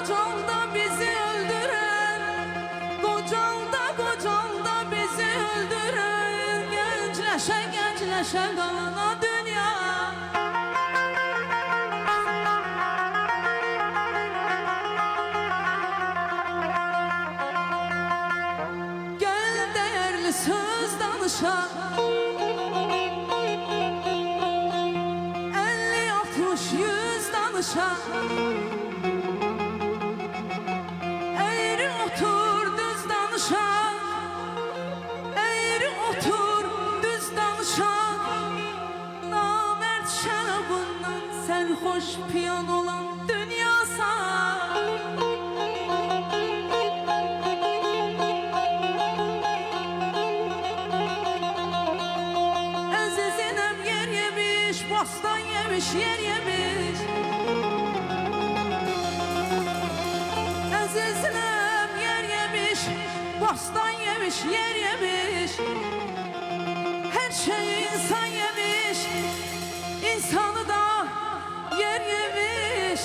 kocal da bizi öldüren, kocal da bizi öldüren, gençleşe kalana dünya. Gel değerli söz danışa, 50-60-100 danışa. Eğri otur düz danışa, eğri otur düz danışa. Namert şarabından serhoş piyan olan dünyasa. Ezizinem yer yemiş, bostan yemiş, yer yemiş. Ezizinem yer yemiş, bostan yemiş, yer yemiş. Her şeyi insan yemiş, insanı da yer yemiş.